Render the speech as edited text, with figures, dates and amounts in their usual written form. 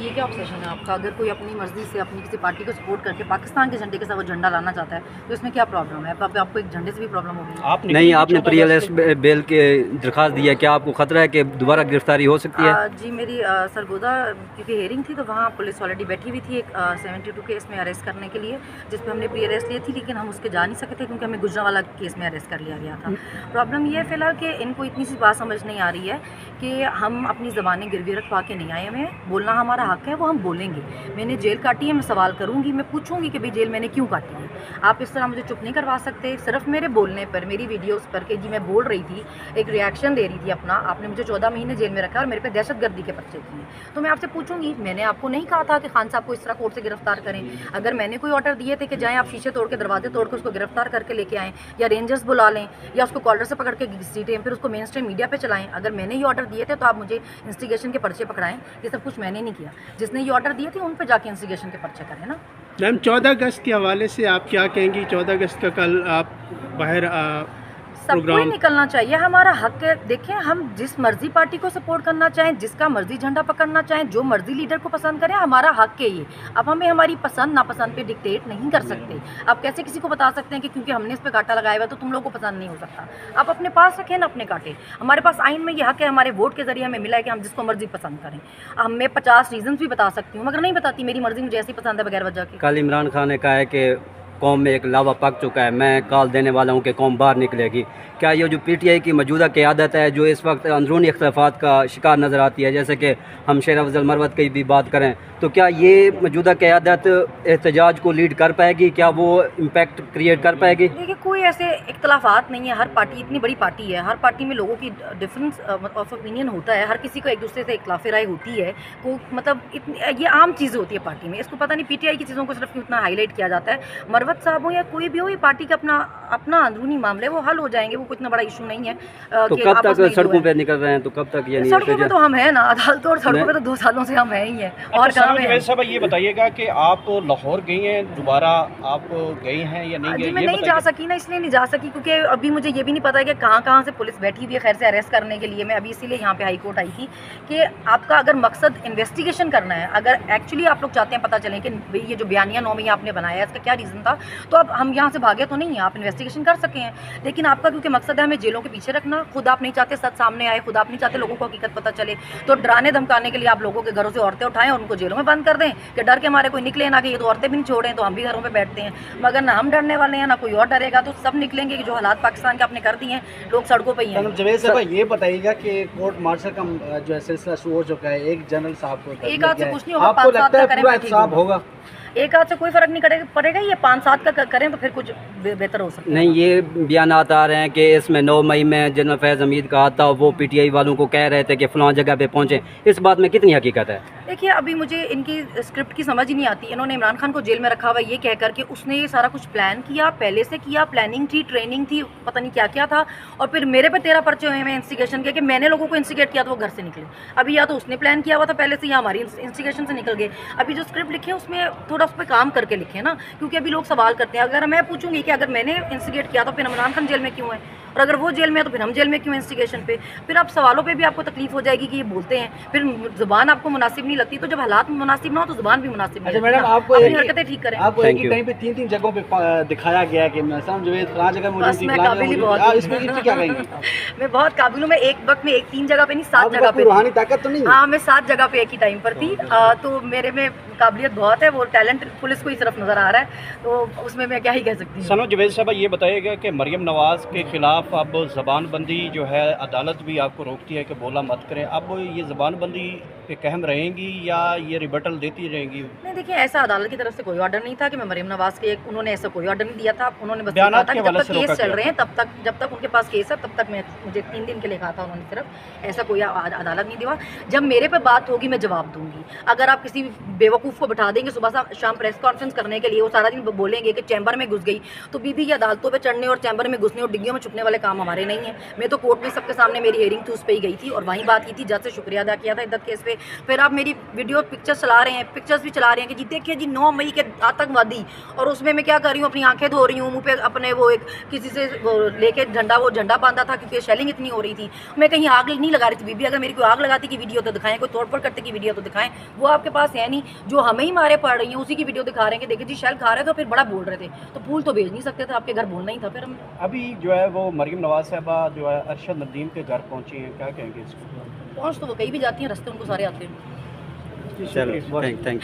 ये क्या ऑब्सेशन है आपका? अगर कोई अपनी मर्जी से अपनी किसी पार्टी को सपोर्ट करके पाकिस्तान के झंडे के साथ वो झंडा लाना चाहता है तो इसमें क्या प्रॉब्लम है? आपको एक झंडे से भी प्रॉब्लम होगी? नहीं, आपने प्री अरेस्ट बेल के दरखास्त दी है, क्या आपको खतरा है कि दोबारा गिरफ्तारी हो सकती है? जी मेरी सरगोदा क्योंकि हेयरिंग थी तो वहाँ पुलिस ऑलरेडी बैठी हुई थी एक 72 केस में अरेस्ट करने के लिए, जिस पे हमने प्री अरेस्ट ली थी, लेकिन हम उसके जा नहीं सके थे क्योंकि हमें गुजरांवाला केस में अरेस्ट कर लिया गया था। प्रॉब्लम ये है फिलहाल कि इनको इतनी सी बात समझ नहीं आ रही है कि हम अपनी ज़बानें गिरवी रखवा के नहीं आए, हमें बोलना हमारा हक है, वो हम बोलेंगे। मैंने जेल काटी है, मैं सवाल करूँगी, मैं पूछूंगी कि भाई जेल मैंने क्यों काटी है। आप इस तरह मुझे चुप नहीं करवा सकते। सिर्फ मेरे बोलने पर, मेरी वीडियोस पर कि जी मैं बोल रही थी, एक रिएक्शन दे रही थी अपना, आपने मुझे 14 महीने जेल में रखा और मेरे पे दहशतगर्दी के पर्चे किए, तो मैं आपसे पूछूंगी। मैंने आपको नहीं कहा था कि खान साहब को इस तरह कोर्ट से गिरफ्तार करें। अगर मैंने कोई ऑर्डर दिए थे कि जाएँ आप शीशे तोड़ के, दरवाजे तोड़ के उसको गिरफ्तार करके लेके आएँ, या रेंजर्स बुला लें, या उसको कॉलर से पकड़ के घसीटें, फिर उसको मेन स्ट्रीम मीडिया पे चलाएं, अगर मैंने ये ऑर्डर दिए थे तो आप मुझे इंस्टिगेशन के पर्चे पकड़ाएं। ये सब कुछ मैंने नहीं किया, जिसने ये ऑर्डर दिए थे उन पे जाके इंस्टिगेशन के पर्चे करें ना। मैम 14 अगस्त के हवाले से आप क्या कहेंगी? 14 अगस्त का कल आप बाहर सबको ही निकलना चाहिए, हमारा हक है। देखें, हम जिस मर्जी पार्टी को सपोर्ट करना चाहें, जिसका मर्जी झंडा पकड़ना चाहें, जो मर्जी लीडर को पसंद करें, हमारा हक है ये। अब हमें हमारी पसंद नापसंद पे डिक्टेट नहीं कर सकते। आप कैसे किसी को बता सकते हैं कि क्योंकि हमने इस पे कांटा लगाया हुआ तो तुम लोगों को पसंद नहीं हो सकता? आप अपने पास रखें ना अपने कांटे। हमारे पास आइन में ये हक है, हमारे वोट के जरिए हमें मिला है कि हम जिसको मर्जी पसंद करें। मैं 50 रीजन भी बता सकती हूँ, मगर नहीं बताती, मेरी मर्जी मुझे ऐसी पसंद है बगैर वजह के। कल इमरान खान ने कहा है कि कौम में एक लावा पक चुका है, मैं कॉल देने वाला हूँ कि कौम बाहर निकलेगी। क्या ये जो पीटीआई की मौजूदा क़यादत है जो इस वक्त अंदरूनी इख्तलाफात का शिकार नज़र आती है, जैसे कि हम शेर अफजल मरवत की भी बात करें, तो क्या ये मौजूदा क़यादत एहतजाज को लीड कर पाएगी? क्या वो इम्पैक्ट क्रिएट कर पाएगी? देखिए, कोई ऐसे इख्तलाफात नहीं है। हर पार्टी इतनी बड़ी पार्टी है, हर पार्टी में लोगों की डिफरेंस ऑफ ओपिनियन होता है, हर किसी को एक दूसरे से इख्तलाफ राय होती है। को मतलब ये आम चीज़ होती है पार्टी में। इसको पता नहीं पीटीआई की चीज़ों को सिर्फ इतना हाईलाइट किया जाता है। मरवत साहब हो या कोई भी हो, ये पार्टी का अपना अंदरूनी मामले, वो हल हो जाएंगे, वो कोई इतना बड़ा इशू नहीं है। तो कब तक सड़कों पे निकल रहे हैं? तो कब तक? यानी सड़कों पे तो हम हैं ना, अदालतों और सड़कों पे तो 2 सालों से हम हैं ही हैं। और कहाँ में? साहब ये बताइएगा कि आप लाहौर गई हैं, दोबारा आप गई हैं या नहीं गई? मैं नहीं जा सकी ना, इसलिए नहीं जा सकी क्योंकि अभी मुझे ये भी नहीं पता है कि कहाँ से पुलिस बैठी हुई है खैर से अरेस्ट करने के लिए। मैं अभी इसीलिए यहाँ पे हाई कोर्ट आई थी कि आपका अगर मकसद इन्वेस्टिगेशन करना है, अगर एक्चुअली आप लोग चाहते हैं पता चले कि ये जो बयानिया नौमी आपने बनाया है इसका क्या रीज़न था, तो अब हम यहाँ से भागे तो नहीं है, आप इन्वेस्टिगेशन कर सके हैं। लेकिन आपका क्योंकि मकसद है हमें जेलों के पीछे रखना, खुद आप नहीं चाहते सच सामने आए, खुद आप नहीं चाहते लोगों को हकीकत पता चले, तो डराने धमकाने के लिए आप लोगों के घरों से औरतें उठाएं और उनको जेलों में बंद कर दें कि डर के हमारे कोई निकले ना, कि ये तो औरतें भी नहीं छोड़ें तो हम भी घरों पे बैठते हैं। मगर ना हम डरने वाले हैं ना कोई और डरेगा, तो सब निकलेंगे कि जो हालात पाकिस्तान के आपने कर दिए हैं, लोग सड़कों पे ही हैं। जवेद साहब ये बताइएगा कि कोर्ट मार्शल का जो है सिलसिला शुरू हो चुका है, एक जनरल साहब को एक हाथ से कुछ नहीं होगा, आपको 5-7 लगता है का पूरा करें एहतसाब होगा? एक हाथ से कोई फर्क नहीं पड़ेगा, ये 5-7 का करें तो फिर कुछ बेहतर हो सकता है। नहीं, ये बयानात आ रहे हैं कि इसमें 9 मई में जनरल फैज़ हमीद का आता, वो पीटीआई वालों को कह रहे थे कि फलां जगह पे पहुंचे। इस बात में कितनी हकीकत है? देखिए, अभी मुझे इनकी स्क्रिप्ट की समझ ही नहीं आती। इन्होंने इमरान खान को जेल में रखा हुआ ये कह कर के उसने ये सारा कुछ प्लान किया, पहले से किया, प्लानिंग थी, ट्रेनिंग थी, पता नहीं क्या क्या था, और फिर मेरे पे 13 पर्चे हुए हैं इंस्टिगेशन के कि मैंने लोगों को इंस्टिगेट किया तो वो घर से निकले। अभी या तो उसने प्लान किया हुआ था पहले से, या हमारी इंस्टिगेशन से निकल गए। अभी जो स्क्रिप्ट लिखी है उसमें थोड़ा उस पर काम करके लिखे ना, क्योंकि अभी लोग सवाल करते हैं। अगर मैं पूछूंगी कि अगर मैंने इंस्टिगेट किया तो फिर इमरान खान जेल में क्यों है, और अगर वो जेल में है तो फिर हम जेल में क्यों इंस्टिगेशन पे? फिर आप सवालों पे भी आपको तकलीफ हो जाएगी कि ये बोलते हैं, फिर जुबान आपको मुनासिब नहीं लगती। तो जब हालात मुनासिब ना हो तो जुबान भी मुनासिब नहीं। अच्छा मैडम, आपको अपनी हरकतें ठीक करें। आपको एक ही टाइम पे 3 जगहों पे दिखाया गया कि जवेद फलां जगह मौजूद थी, फलां जगह मौजूद थी। इसमें क्या कहेंगे? मैं बहुत काबिल हूँ। मैं एक वक्त में 3 जगह पे नहीं 7 जगह पे रूहानी ताकत तो नहीं? हाँ, मैं 7 जगह पे एक ही टाइम पर थी। तो मेरे में काबिलियत बहुत है, वो टैलेंट पुलिस को ही सिर्फ नजर आ रहा है, तो उसमें मैं क्या ही कह सकती हूँ। सनो जवेद साहब ये बताइएगा कि मरियम नवाज़ के खिलाफ अब ज़बानबंदी जो है अदालत भी आपको रोकती है कि बोला मत करें, अब ये ज़बानबंदी पे कहम रहेंगी या ये रिबटल देती रहेंगी? नहीं, देखिए, ऐसा अदालत की तरफ से कोई ऑर्डर नहीं था कि मैं मरियम नवाज़ के, उन्होंने ऐसा कोई ऑर्डर नहीं दिया था। उन्होंने बस कहा था कि जब तक केस चल रहे हैं तब तक, जब तक उनके पास केस है तब तक मुझे 3 दिन के लिए कहा था उन्होंने, सिर्फ ऐसा कोई अदालत नहीं दिया। जब मेरे पे बात होगी मैं जवाब दूंगी। अगर आप किसी बेवकूफ़ को बिठा देंगे सुबह शाम प्रेस कॉन्फ्रेंस करने के लिए, वो सारा दिन बोलेंगे कि चैम्बर में घुस गई, तो बीबी की अदालतों पे चढ़ने और चैम्बर में घुसने और डिग्गियों में छुपने वाले काम हमारे नहीं है। मैं तो कोर्ट में सबके सामने मेरी हियरिंग थी, उस पर ही गई थी और वहीं बात की थी, जज से शुक्रिया अदा किया था इद्दत केस पे थे। फिर आप मेरी वीडियो पिक्चर्स चला रहे हैं, पिक्चर्स भी चला रहे हैं कि जी देखिए जी 9 मई के आतंकवादी, और उसमें मैं क्या कर रही हूँ, अपनी आंखें धो रही हूँ, मुँह पे अपने वो एक किसी से वो लेके झंडा बांधा था क्योंकि शेलिंग इतनी हो रही थी। मैं कहीं आग नहीं लगा रही थी बीबी, अगर मेरी कोई आग लगाती की वीडियो तो दिखाएं, कोई तोड़फोड़ करते की वीडियो तो दिखाएं, वो आपके पास है नहीं। जो हमें ही मारे पड़ रही हैं उसी की वीडियो दिखा रहे हैं कि देखिए जी शेल खा रहे थे, तो फिर बड़ा बोल रहे थे, तो फूल तो भेज नहीं सकते थे, आपके घर बोलना ही था। फिर हम अभी जो है वो मरियम नवाज साहबा जो है अरशद नदीम के घर पहुंची हैं, क्या कहेंगे इसको? पहुँच तो वो कहीं भी जाती हैं, रास्ते उनको सारे आते हैं। चलो, थैंक